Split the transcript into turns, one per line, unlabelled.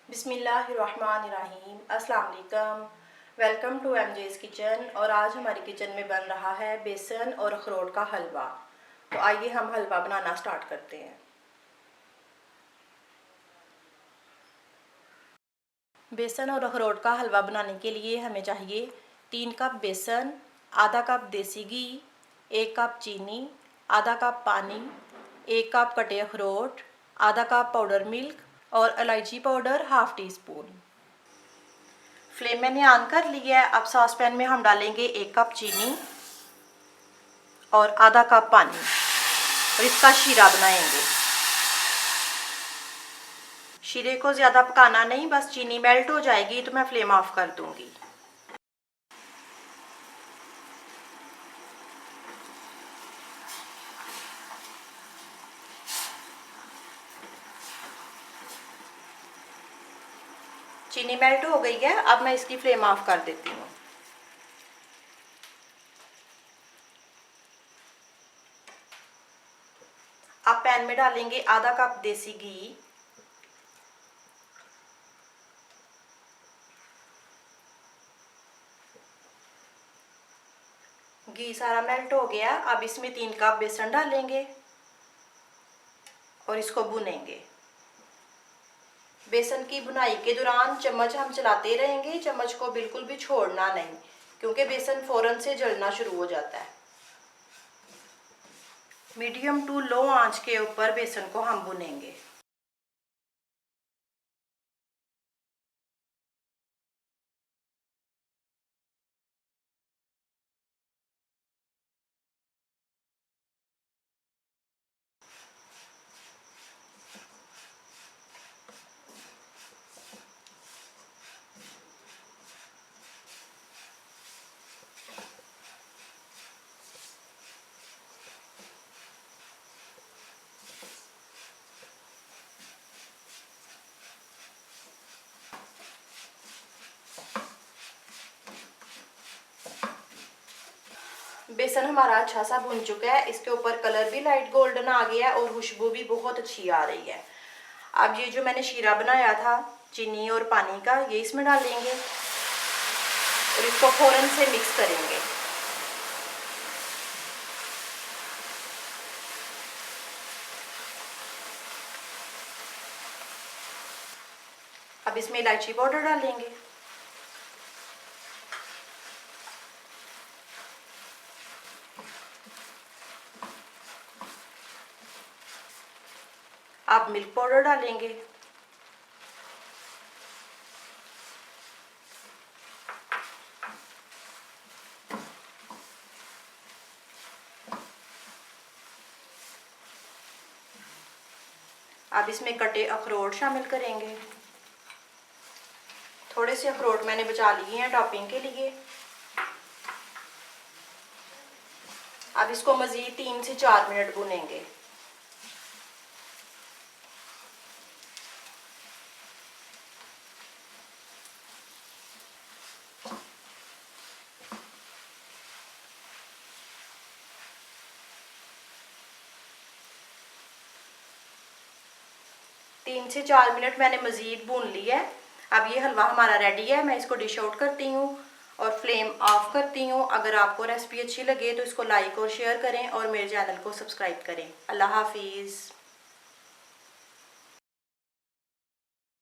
बिस्मिल्लाहिर्रहमानिर्रहीम। अस्सलाम वालेकुम। Welcome to MJ's kitchen. और आज हमारी किचन में बन रहा है बेसन और अखरोट का हलवा। तो आइए हम हलवा बनाना स्टार्ट करते हैं। बेसन और अखरोट का हलवा बनाने के लिए हमें चाहिए 3 कप बेसन, आधा कप देसी घी, 1 कप चीनी, आधा कप पानी, 1 कप कटे अखरोट, आधा कप पाउडर मिल्क और इलायची powder half tea spoon. Flame मैंने ऑन कर लिया है। अब सॉस पैन में हम डालेंगे 1 कप चीनी और आधा कप पानी और इसका शीरा बनाएंगे। शीरे को ज़्यादा पकाना नहीं, बस चीनी मेल्ट हो जाएगी तो मैं फ्लेम ऑफ कर दूंगी। चीनी मेल्ट हो गई है। अब मैं इसकी फ्लेम ऑफ कर देती हूँ। अब पैन में डालेंगे आधा कप देसी घी, घी सारा मेल्ट हो गया। अब इसमें 3 कप बेसन डालेंगे और इसको भुनेंगे। बेसन की बुनाई के दौरान चम्मच हम चलाते रहेंगे, चम्मच को बिल्कुल भी छोड़ना नहीं, क्योंकि बेसन फौरन से जलना शुरू हो जाता है। मीडियम टू लो आंच के ऊपर बेसन को हम भुनेंगे। बेसन हमारा अच्छा सा भुन चुका है। इसके ऊपर कलर भी लाइट गोल्डन आ गया और खुशबू भी बहुत अच्छी आ रही है। अब ये जो मैंने शीरा बनाया था चीनी और पानी का, ये इसमें डालेंगे और इसको फौरन से मिक्स करेंगे। अब इसमें इलायची पाउडर डालेंगे, अब मिल्क पाउडर डालेंगे, अब इसमें कटे अखरोट शामिल करेंगे। थोड़े से अखरोट मैंने बचा लिए हैं टॉपिंग के लिए। अब इसको मज़ीद 3 से 4 मिनट भुनेंगे। तीन से 4 मिनट मैंने मज़ीद भून लिया है। अब ये हलवा हमारा रेडी है। मैं इसको डिश आउट करती हूँ और फ्लेम ऑफ करती हूँ। अगर आपको रेसिपी अच्छी लगे तो इसको लाइक और शेयर करें और मेरे चैनल को सब्सक्राइब करें। अल्लाह हाफिज़।